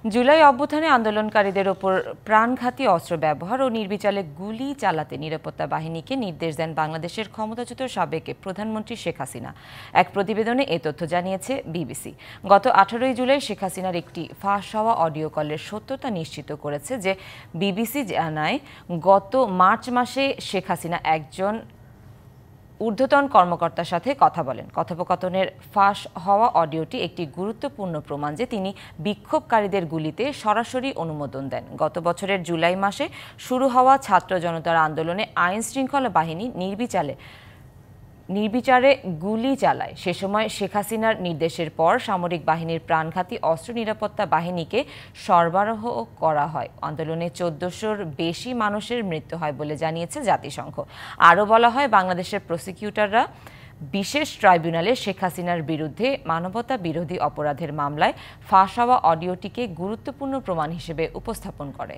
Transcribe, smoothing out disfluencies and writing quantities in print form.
জুলাই অভ্যুত্থানে আন্দোলনকারীদের ওপর প্রাণঘাতী অস্ত্র ব্যবহার ও নির্বিচারে গুলি চালাতে নিরাপত্তা বাহিনীকে নির্দেশ দেন বাংলাদেশের ক্ষমতাচ্যুত সাবেক প্রধানমন্ত্রী শেখ হাসিনা। এক প্রতিবেদনে এ তথ্য জানিয়েছে বিবিসি। গত 18 জুলাই শেখ হাসিনার একটি ফাঁস হওয়া অডিও কলের সত্যতা নিশ্চিত করেছে যে বিবিসি জানায়, গত মার্চ মাসে শেখ হাসিনা একজন ঊর্ধ্বতন কর্মকর্তার সাথে কথা বলেন। কথোপকথনের ফাঁস হওয়া অডিওটি একটি গুরুত্বপূর্ণ প্রমাণ যে তিনি বিক্ষোভকারীদের গুলিতে সরাসরি অনুমোদন দেন। গত বছরের জুলাই মাসে শুরু হওয়া ছাত্র জনতার আন্দোলনে আইন শৃঙ্খলা বাহিনী নির্বিচারে গুলি চালায়। সে সময় শেখ হাসিনার নির্দেশের পর সামরিক বাহিনীর প্রাণঘাতী অস্ত্র নিরাপত্তা বাহিনীকে সরবরাহ করা হয়। আন্দোলনে 1400-র বেশি মানুষের মৃত্যু হয় বলে জানিয়েছে জাতিসংঘ। আরও বলা হয়, বাংলাদেশের প্রসিকিউটররা বিশেষ ট্রাইব্যুনালে শেখ হাসিনার বিরুদ্ধে মানবতা বিরোধী অপরাধের মামলায় ফাঁস হওয়া অডিওটিকে গুরুত্বপূর্ণ প্রমাণ হিসেবে উপস্থাপন করে।